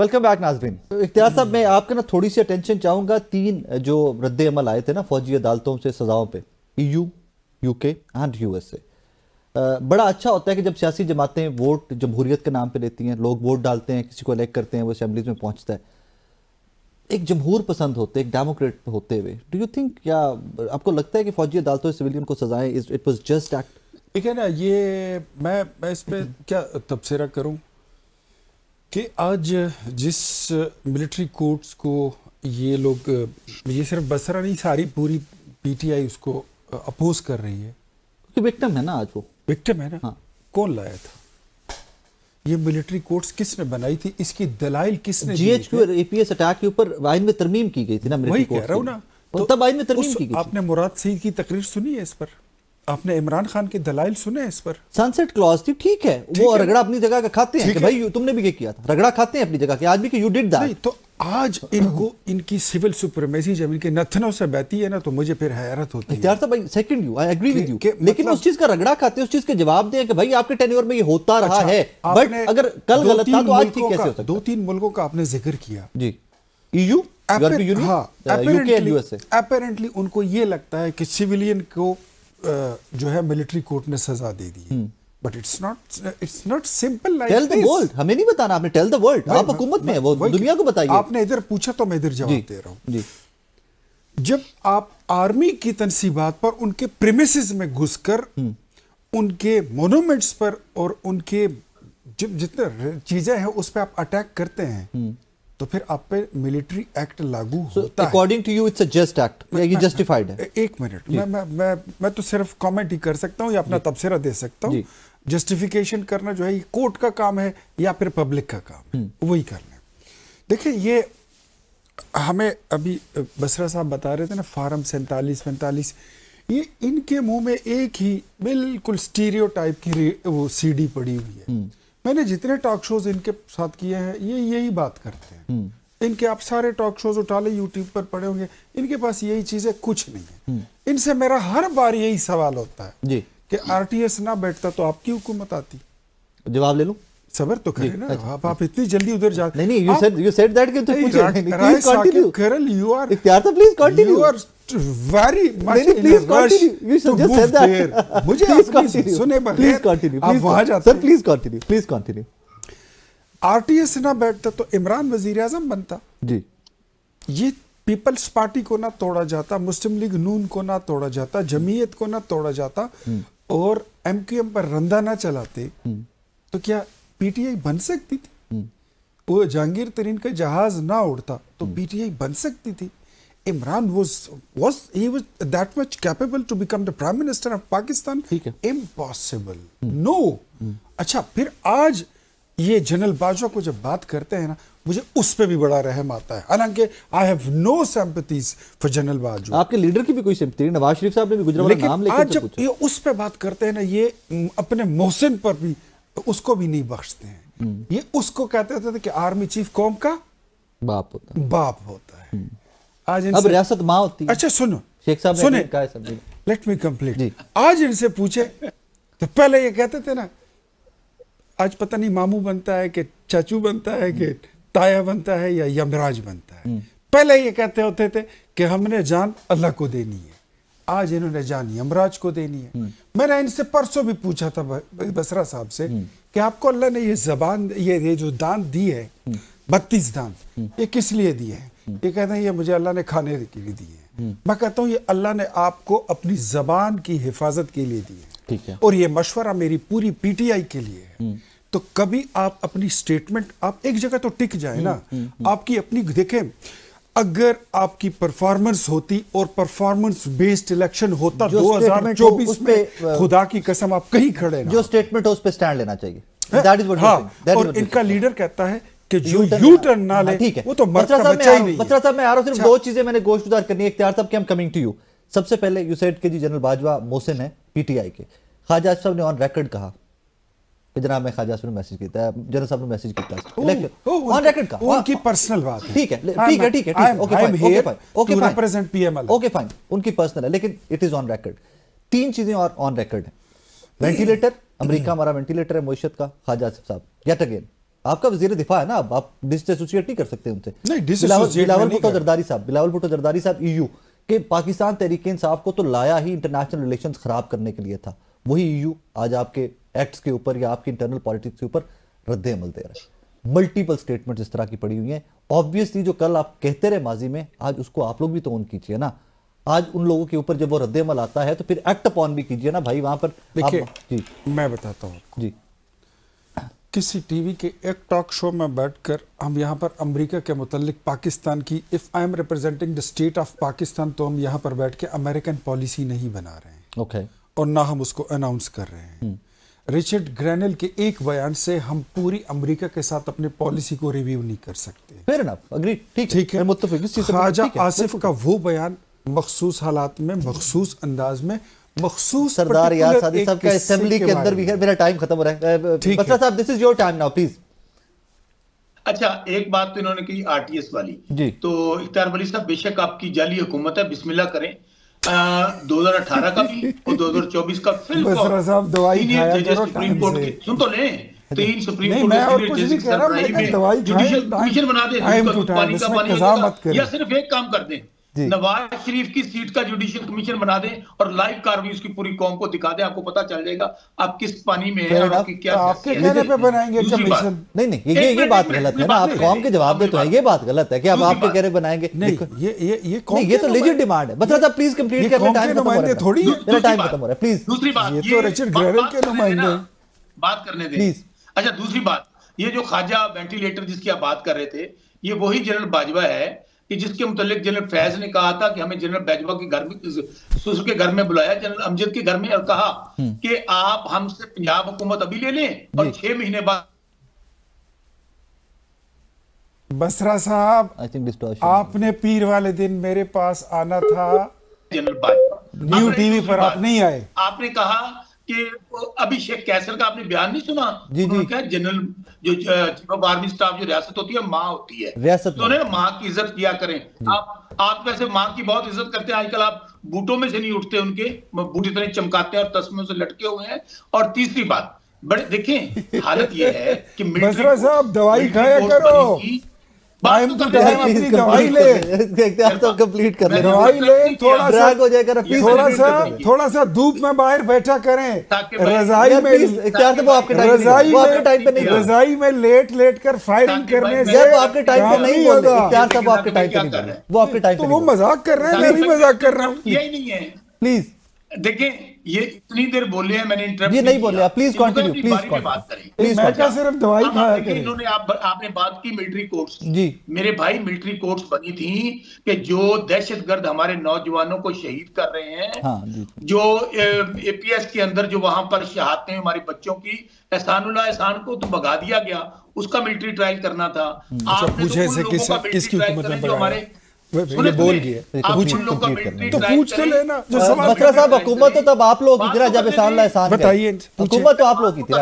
Welcome back नाज़रीन। इख्तियार साहब, मैं आपके ना थोड़ी सी अटेंशन चाहूँगा। 3 जो रद्द अमल आए थे ना फौजी अदालतों से सज़ाओं पे, EU, UK एंड USA। बड़ा अच्छा होता है कि जब सियासी जमातें वोट जमहूरियत के नाम पे लेती हैं, लोग वोट डालते हैं, किसी को इलेक्ट करते हैं, वो असेंबलीज में पहुँचता है, एक जमहूर पसंद होते, एक डेमोक्रेट होते हुए, डू यू थिंक, या आपको लगता है कि फौजी अदालतों से सिविलियन को सजाएं इट वाज जस्ट एक्ट? ठीक है ना, ये मैं इस पर क्या तबसरा करूं कि आज जिस मिलिट्री कोर्ट्स को ये लोग, ये सिर्फ बसरा नहीं, सारी पूरी PTI उसको अपोज कर रही है कि विक्टिम है ना, आज वो विक्टिम है ना। हाँ। कौन लाया था ये मिलिट्री कोर्ट्स? किसने बनाई थी? इसकी दलाइल किसने? GHQ और APS अटैक के ऊपर आइन में तरमीम की गई थी ना, वही कह रहा हूं ना। तो तब आइन में तरमीम की गई। आपने मुराद सईद की तकरीर सुनी है इस पर? आपने इमरान खान के दलाइल सुने इस पर? सनसेट क्लॉज थी, ठीक है, वो रगड़ा अपनी जगह का खाते हैं कि भाई तुमने भी ये किया था, रगड़ा खाते हैं अपनी जगह के आज भी कि यू डिड दैट। नहीं, तो आज इनको इनकी सिविल सुप्रीमेसी जब इनके नथनों से बहती है ना, तो मुझे फिर हैरत होती है। भाई second you, I agree with you, लेकिन उस चीज का रगड़ा खाते हैं, उस चीज के जवाब दें कि भाई आपके टेन्योर में ये होता रहा है, बट अगर कल गलत था तो आज ठीक कैसे हो सकता है? 2-3 मुल्कों का आपने जिक्र किया जी, EU, यूरोपीय यूनियन, अपेरेंटली उनको ये लगता है कि सिविलियन को जो है मिलिट्री कोर्ट ने सजा दे दी, but it's not simple like tell the world. हमें नहीं बताना, आपने टेल द वर्ल्ड, आप हुकूमत में है, वो दुनिया को बताइए। आपने इधर पूछा तो मैं इधर जवाब दे रहा हूं जी। जब आप आर्मी की तनसीबात पर, उनके प्रीमिसेस में घुसकर उनके मोनूमेंट्स पर और उनके जितने चीजें हैं उस पर आप अटैक करते हैं, तो फिर आप पे मिलिट्री एक्ट लागू होता है। According to you it's a just act, ये जस्टिफाइड है? एक मिनट, मैं तो सिर्फ कमेंट ही कर सकता हूँ या अपना तबसरा दे सकता हूँ। जस्टिफिकेशन करना जो है ये कोर्ट का काम है या फिर पब्लिक का काम है, वही करना है। देखिए, ये हमें अभी बसरा साहब बता रहे थे ना, फार्म 47-45, ये इनके मुंह में एक ही बिल्कुल स्टीरियोटाइप की वो CD पड़ी हुई है। मैंने जितने टॉक शोज इनके साथ किए हैं, ये यही बात करते हैं। इनके आप सारे टॉक शोज उठा ले, यूट्यूब पर पड़े होंगे, इनके पास यही चीजें कुछ नहीं है। इनसे मेरा हर बार यही सवाल होता है जी कि RTS ना बैठता तो आपकी हुकूमत आती। जवाब ले लूं? सबर तो करें ना, आप इतनी जल्दी उधर जा। नहीं, you said that कि तो प्लीज कंटिन्यू करल, यू आर इख्तियार तो please continue, you are very much in rush, you should just say that। मुझे आप सुने बगैर आप वहां जाते। Sir please continue. RTS ना बैठता तो इमरान वजीर आजम बनता जी। ये पीपल्स पार्टी को ना तोड़ा जाता, मुस्लिम लीग नून को ना तोड़ा जाता, जमीयत को ना तोड़ा जाता, और MQM पर रंदा ना चलाते, तो क्या PTI बन सकती थी? वो जहांगीर तरीन का जहाज ना उड़ता तो PTI बन सकती थी। Imran was that much capable to become the prime minister of Pakistan? Impossible. No. अच्छा, फिर आज ये जनरल बाजवा को जब बात करते हैं ना, मुझे उस पे भी बड़ा रहम आता है। हालांकि I have no sympathies for general Bajwa. आपके लीडर की भी कोई सिंपैथी नहीं, नवाज शरीफ साहब ने भी गुजरात नाम लेकर, आज जब ये उस पे बात करते हैं ना, ये अपने मोहसिन पर भी उसको भी नहीं बख्शते हैं। ये उसको कहते थे कि आर्मी चीफ कौम का बाप होता है। आज अब रियासत मां होती है। अच्छा सुनो, शेख साहब ने सुने, कहा है, लेट मी कंप्लीट। आज इनसे पूछे तो पहले ये कहते थे ना, आज पता नहीं मामू बनता है कि चाचू बनता है कि ताया बनता है या यमराज बनता है। पहले ये कहते होते थे कि हमने जान अल्लाह को देनी है, आज इन्होंने जान यमराज को देनी है। मैंने इनसे परसों भी पूछा था बसरा साहब से कि आपको अल्लाह ने ये जबान, ये जो दान दी है, 32 दान, ये किस लिए दिए हैं? ये कहते हैं ये मुझे अल्लाह ने खाने के लिए दिए हैं। मैं कहता हूँ ये अल्लाह ने आपको अपनी जबान की हिफाजत के लिए दिए, ठीक है, और ये मशवरा मेरी पूरी PTI के लिए है। तो कभी आप अपनी स्टेटमेंट, आप एक जगह तो टिक जाए ना, आपकी अपनी देखें, अगर आपकी परफॉर्मेंस होती और परफॉर्मेंस बेस्ड इलेक्शन होता 2024 में, खुदा की कसम आप कहीं खड़े ना। जो स्टेटमेंट हो उस पे स्टैंड लेना चाहिए। और इनका लीडर कहता है कि जो यू टर्न ना ले, ठीक है, वो तो मर्द का बच्चा ही नहीं है। बसरा साहब, मैं आ रहा हूं, सिर्फ 2 चीजें मैंने गोश्तदार करनी है। इख्तियार साहब, I'm coming to you। सबसे पहले यू सेड कि जी जनरल बाजवा मोहसिन है PTI के। ख्वाजा साहब ने ऑन रिकॉर्ड कहा कि जनाब मैं ख्वाजा साहब ने मैसेज किया, जनरल साहब ने मैसेज किया, ऑन रिकॉर्ड का, उनकी पर्सनल बात है। ठीक है, ओके फाइन, उनकी पर्सनल है, लेकिन इट इज ऑन रिकॉर्ड। 3 चीजें और ऑन रिकॉर्ड है। वेंटिलेटर, अमेरिका हमारा वेंटिलेटर है मुईशत का, ख्वाजा साहब येट अगेन आपका वजीर दिफा है ना, आप डिसएसोसिएट नहीं कर सकते उनसे। नहीं, डिसएसोसिएट बिलावल भुट्टो जरदारी साहब ईयू के पाकिस्तान तहरीक इंसाफ को तो लाया ही इंटरनेशनल रिलेशंस खराब करने के लिए था। वही ईयू आज आपके एक्ट्स के ऊपर या आपकी इंटरनल पॉलिटिक्स के ऊपर रद्द अमल दे रहा है। मल्टीपल स्टेटमेंट्स इस तरह की पड़ी हुई हैं। ऑब्वियसली जो कल आप कहते रहे माजी में, आज उसको आप लोग भी तो ऑन कीजिए ना। आज उन लोगों के ऊपर जब वो रद्द अमल आता है तो फिर एक्ट अपॉन भी कीजिए ना भाई। वहां पर देखिए, जी मैं बताता हूँ जी, किसी टीवी के एक टॉक शो में बैठकर हम यहाँ पर अमेरिका के मुतालिक पाकिस्तान की, if I am representing the state of Pakistan, तो हम यहाँ पर बैठ के अमेरिकन पॉलिसी नहीं बना रहे हैं। ओके। और ना हम उसको अनाउंस कर रहे हैं। रिचर्ड ग्रैनल के एक बयान से हम पूरी अमेरिका के साथ अपने पॉलिसी को रिव्यू नहीं कर सकते। फेयर एनफ, एग्री, ठीक है, है। मुत्तफिक इस चीज़ से, ख्वाजा ठीक है, आसिफ का वो बयान मखसूस हालात में, मखसूस अंदाज में, मखसूस सरदार यार particular सादी एक साहब का किस्से असेंबली के अंदर भी है। मेरा टाइम खत्म हो रहा है। ठीक बसरा है। साहब, this is your time now please. अच्छा, एक बात तो इन्होंने की आरटीएस वाली जी। तो इख्तियार वली साहब, बेशक आपकी जाली हुकूमत है, बिस्मिल्लाह करें। 2018 का भी और 2024 का फिर बसरा साहब दवाई खाया करो सुप्रीम टाइम कोर्ट से। के, सुन तो लें, 3 सुप्रीम नहीं, कोर्ट मैं और के कुछ सीनियर नहीं जजेस कह रहा, सरबराही मैं में दवाई जुडिशियल खाएं, कमीशन बना दें, टाइम उसका टू दूध टाइम, पानी का इसमें पानी हो कज़ा जाएगा। मत करें। या सिर्फ एक काम कर दें, जी। नवाज शरीफ की सीट का जुडिशियल कमीशन बना दें और लाइव कार्रवाई उसकी पूरी कौम को दिखा दें, आपको पता चल जाएगा आप किस पानी में हैं और आपकी क्या आपके कहने पे बनाएंगे दूसरी बात, कमीशन। नहीं, ये बात गलत है ना। आप कौम के जवाब देते हैं, ये बात गलत है कि आप आपके कह रहे बनाएंगे। नहीं, ये तो लेजिट डिमांड है। बसरा साहब प्लीज कंप्लीट कर, मेरा टाइम खत्म हो रहा है। थोड़ी मेरा टाइम खत्म हो रहा है, प्लीज। दूसरी बात, ये तो रिचर्ड ग्रैनल के नुमाइंदे बात करने दें प्लीज। अच्छा, दूसरी बात, ये जो ख्वाजा वेंटिलेटर जिसकी आप बात कर रहे थे, ये वही जनरल बाजवा है कि जिसके मुतालिक जनरल फैज ने कहा था कि हमें जनरल बाजवा के घर में, ससुर के घर में बुलाया, जनरल अमजद के घर में, और कहा कि आप हमसे पंजाब हुकूमत अभी ले लें और 6 महीने बाद। बसरा साहब, आई थिंक डिस्टॉर्शन। आपने पीर वाले दिन मेरे पास आना था, जनरल बाजवा न्यू टीवी पर आप नहीं आए। आपने कहा कि अभी शेख कैसर का आपने बयान नहीं सुना? जी, उन्होंने जी। कहा जनरल जो चीफ ऑफ आर्मी स्टाफ जो रियासत होती है, माँ होती है, रियासत तो उन्हें माँ की इज्जत किया करें। आप वैसे माँ की बहुत इज्जत करते हैं, आजकल आप बूटों में से नहीं उठते, उनके बूट इतने चमकाते हैं और तस्मों से लटके हुए हैं। और तीसरी बात, बड़े देखें, हालत ये है कि बसरा साहब दवाई खाया करो, टाइम टू टाइम अपनी दवाई ले, कंप्लीट कर ले, दवाई ले, हो जाएगा, थोड़ा सा धूप में बाहर बैठा करें, रजाई में, रजाई में लेट कर फायरिंग करने से आपके टाइम पे नहीं होगा। इख्तियार साहब आपके टाइम पे नहीं, वो आपके टाइम पे, तो वो मजाक कर रहे हैं, मैं भी मजाक कर रहा हूँ। यही नहीं है, प्लीज। देखें, ये इतनी देर बोले हैं, मैंने इंटरप्ट ये नहीं बोले, प्लीज कंटिन्यू, प्लीज बात करें। प्लीज। मैं क्या सिर्फ दवाई खाया करें। इन्होंने आपने बात की मिलिट्री कोर्ट्स जी। मेरे भाई, मिलिट्री कोर्ट्स बनी थी कि जो दहशतगर्द हमारे नौजवानों को शहीद कर रहे हैं, हाँ, जी। जो एपीएस के अंदर जो वहां पर शहादतें हमारे बच्चों की, एहसानुल्लाह एहसान को तो भगा दिया गया, उसका मिलिट्री ट्रायल करना था। आपने पूछे तो से उन लोगों का मिलिट्री किसकी ट्रायल हुकूमत में करें जो हमारे, ये बोल गया, आप पूछ उन लोगों का मिलिट्री तो ट्रायल पूछ तो करें। लेना जो सवाल। बसरा साहब, हुकूमत तो तब आप लोग की थी जब एहसानुल्लाह एहसान गए। बताइए, हुकूमत तो आप लोग की थी,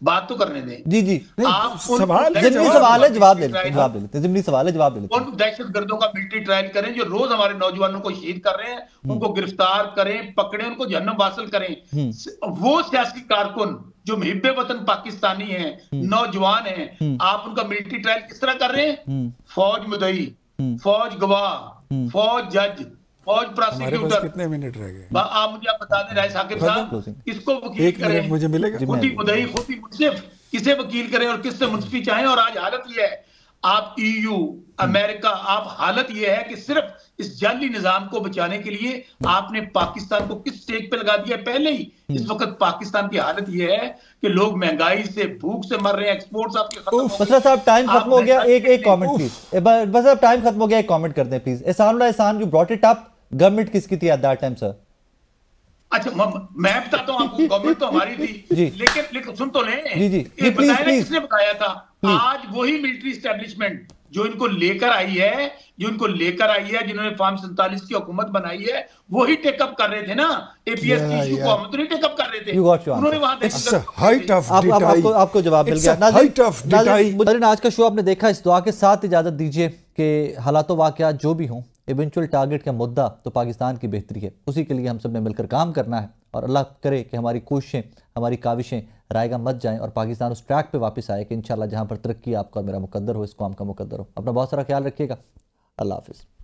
बात तो करने दें। जी जी। आप सवाल जिम्नी सवाल है, जवाब ले लेते, जिम्नी सवाल है, जवाब ले लेते। उन दहशतगर्दों का मिलिट्री ट्रायल करें जो रोज हमारे नौजवानों को शहीद कर रहे हैं, उनको गिरफ्तार करें, पकड़ें, उनको जहन्नम वासिल करें। वो सियासी कारकुन जो मुहिब्बे वतन पाकिस्तानी हैं, नौजवान हैं, आप उनका मिलिट्री ट्रायल किस तरह कर रहे हैं? फौज मुदई, फौज गवाह, फौज जज, फौज प्रोसिक्यूटर। कितने मिनट रह गए? आप मुझे बता दें राय साकिब साहब, किसको वकील एक मिनट करें? मुझे मिलेगा? खुद ही मुदई, खुद ही मुंसिफ, किसे वकील करें और किससे मुंसफी चाहें? और आज हालत ये है, आप ईयू, अमेरिका, आप हालत ये है कि सिर्फ इस जाली निजाम को बचाने के लिए आपने पाकिस्तान को किस स्टेज पे लगा दिया पहले ही। इस वक्त पाकिस्तान की हालत ये है कि लोग महंगाई से, भूख से मर रहे हैं, एक्सपोर्ट्स आपके खत्म हो गए। बसरा साहब टाइम खत्म हो गया, एक कमेंट प्लीज। बस साहब टाइम खत्म हो गया, एक कमेंट कर दें प्लीज। एहसानुल्लाह एहसान you brought it up, government किसकी थी एट दैट टाइम सर? अच्छा, मैं बताता हूँ आपको, गवर्नमेंट तो हमारी थी, लेकिन सुन तो लें। जी जी, ये प्लीज बताया ना प्लीज। किसने बताया था? आज वही मिलिट्री एस्टेब्लिशमेंट जो इनको लेकर आई है, जिन्होंने फॉर्म 47 की हुकूमत बनाई है, वही टेकअप कर रहे थे ना एपीएस की इशू को, हम तो नहीं टेकअप कर रहे थे। उन्होंने वहां आपको जवाब मिल गया। नाज़रीन, आज का शो आपने देखा, इस दुआ के साथ इजाजत दीजिए कि हालातों वाक़यात जो भी हों, इवेंचुअल टारगेट का मुद्दा तो पाकिस्तान की बेहतरी है, उसी के लिए हम सब ने मिलकर काम करना है और अल्लाह करे कि हमारी कोशिशें हमारी काविशें रायगा मत जाएं और पाकिस्तान उस ट्रैक पे वापस आए कि इंशाल्लाह जहां पर तरक्की आपका और मेरा मुकद्दर हो, इस कौम का मुकद्दर हो। अपना बहुत सारा ख्याल रखिएगा। अल्लाह हाफिज़।